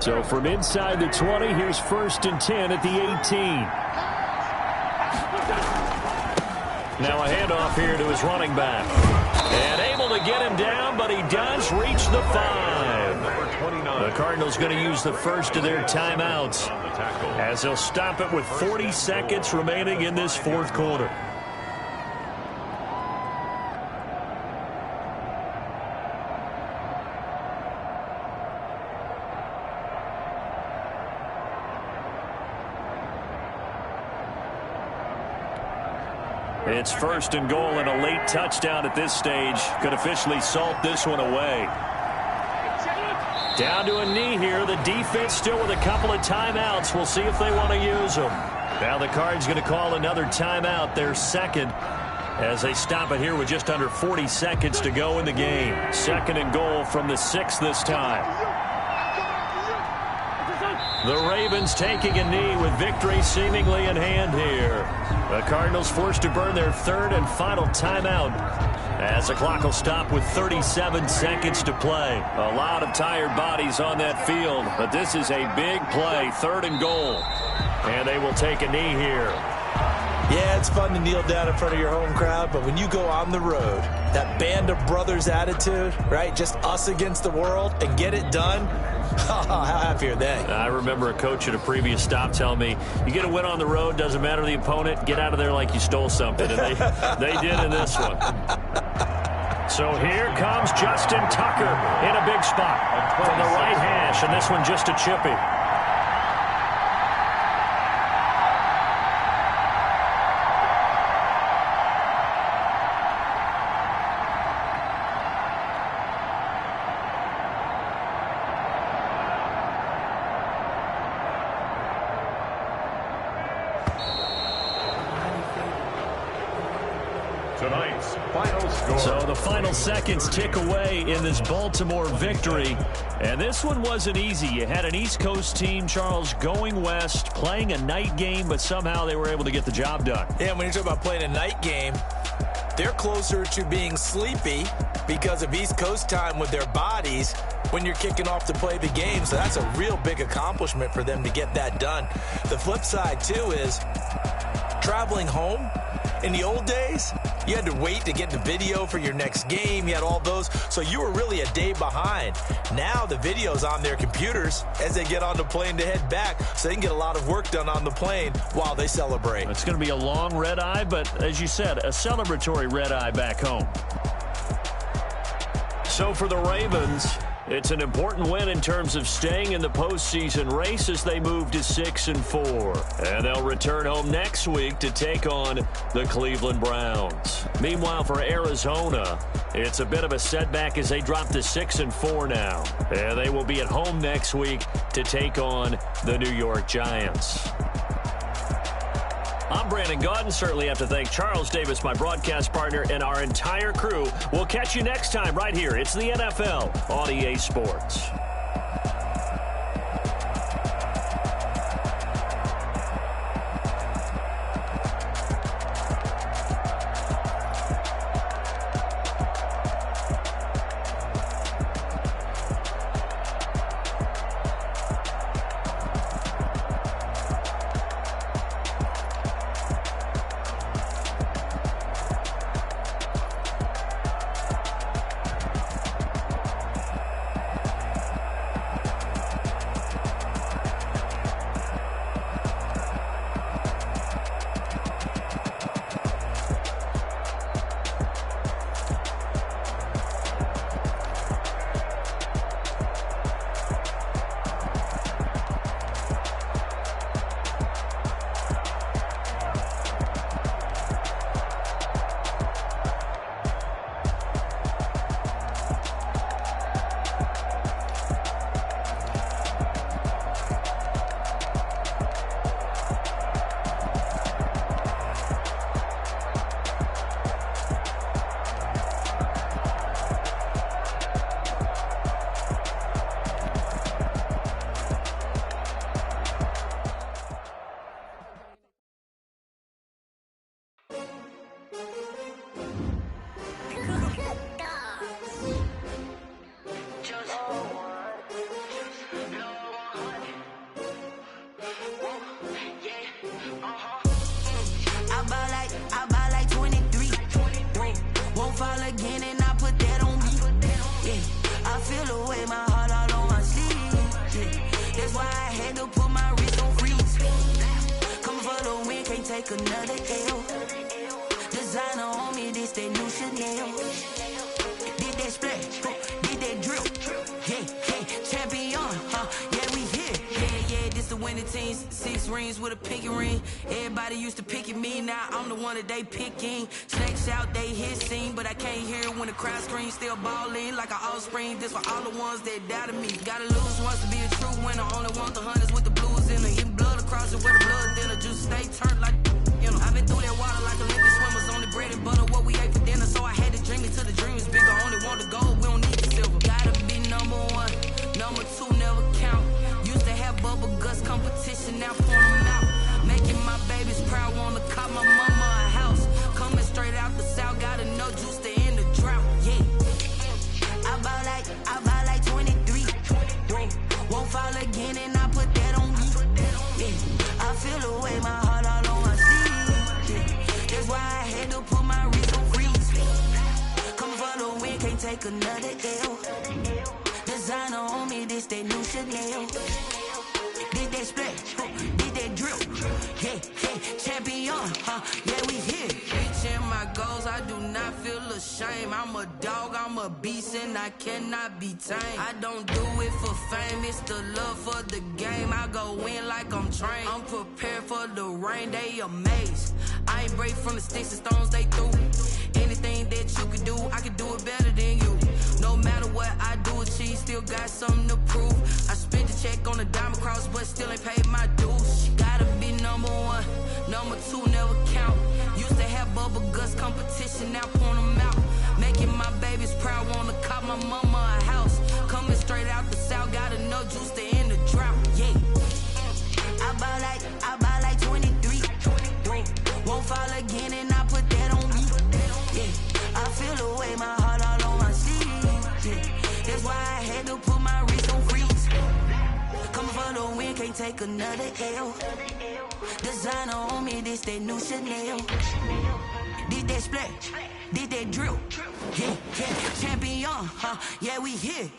So from inside the 20, here's 1st and 10 at the 18. Now a handoff here to his running back. And able to get him down, but he does reach the 5. The Cardinals going to use the first of their timeouts as they'll stop it with 40 seconds remaining in this fourth quarter. It's 1st and goal, and a late touchdown at this stage could officially salt this one away. Down to a knee here. The defense still with a couple of timeouts. We'll see if they want to use them. Now the Cards going to call another timeout, their 2nd, as they stop it here with just under 40 seconds to go in the game. 2nd and goal from the 6 this time. The Ravens taking a knee with victory seemingly in hand here. The Cardinals forced to burn their 3rd and final timeout as the clock will stop with 37 seconds to play. A lot of tired bodies on that field, but this is a big play, 3rd and goal. And they will take a knee here. Yeah, it's fun to kneel down in front of your home crowd, but when you go on the road, that band of brothers attitude, right, just us against the world, and get it done, how happy are they? I remember a coach at a previous stop telling me, you get a win on the road, doesn't matter the opponent, get out of there like you stole something. And they did in this one. So here comes Justin Tucker in a big spot from the right hash, and this one just a chippy. tonight's final score. So the final seconds tick away in this Baltimore victory. And this one wasn't easy. You had an East Coast team, Charles, going west, playing a night game, but somehow they were able to get the job done. Yeah, when you talk about playing a night game, they're closer to being sleepy because of East Coast time with their bodies when you're kicking off to play the game. So that's a real big accomplishment for them to get that done. The flip side, too, is traveling home. In the old days, you had to wait to get the video for your next game. You had all those, so you were really a day behind. Now the video's on their computers as they get on the plane to head back, so they can get a lot of work done on the plane while they celebrate. It's going to be a long red eye, but as you said, a celebratory red eye back home. So for the Ravens, it's an important win in terms of staying in the postseason race as they move to 6-4. And they'll return home next week to take on the Cleveland Browns. Meanwhile, for Arizona, it's a bit of a setback as they drop to 6-4 now. And they will be at home next week to take on the New York Giants. I'm Brandon Gaudin. Certainly have to thank Charles Davis, my broadcast partner, and our entire crew. We'll catch you next time right here. It's the NFL on EA Sports. They picking snakes out, they hissing, but I can't hear when the crowd screams. Still balling like an offspring. This for all the ones that doubted me. Gotta lose once to be a true winner. Only want the hunters with the blues in it. Getting blood across it where the blood thinner. Juice stay turned like, you know. I've been through that water like Olympic swimmers. Only bread and butter, what we ate for dinner. So I had to dream it till the dream is bigger. Only want the gold, we don't need the silver. Gotta be number one, number two never count. Used to have bubble guts competition, now point them out. Making my babies proud, wanna call my mama a house. Coming straight out the south, gotta know juice to end the drought, yeah. I bought like 23. Won't fall again and I put that on me, yeah. I feel the way, my heart all on my sleeve, yeah. That's why I had to put my wrist on freeze. Coming for the win, can't take another L. Designer on me, this that new Chanel. Did that splash, did that drip, yeah, champion, yeah, we here. Reaching my goals, I do not feel ashamed. I'm a dog, I'm a beast, and I cannot be tamed. I don't do it for fame, it's the love for the game. I go in like I'm trained. I'm prepared for the rain, they amazed. I ain't break from the sticks and stones they threw. Anything that you could do, I could do it better than you. No matter what I do, achieve, still got something to prove. I spent the check on the diamond cross, but still ain't paid my dues. Gotta be number one, number two never count. Used to have bubble guts competition, now win and I put that on me. Yeah, I feel the way, my heart all on my sleeve. Yeah, that's why I had to put my wrist on freeze. Coming for the win, can't take another L. Designer on me, this that new Chanel. Did that splash, did that drill. Yeah, yeah, champion, huh? Yeah, we here.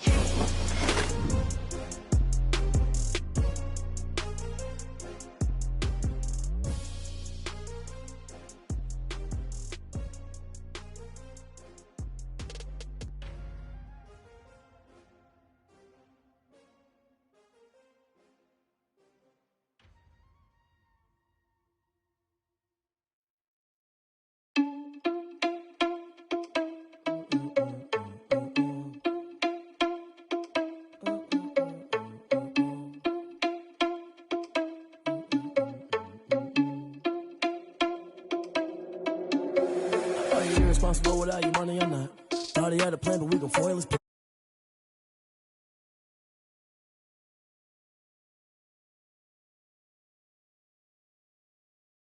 Are you irresponsible without your money or not? Already had a plan, but we gon' foil his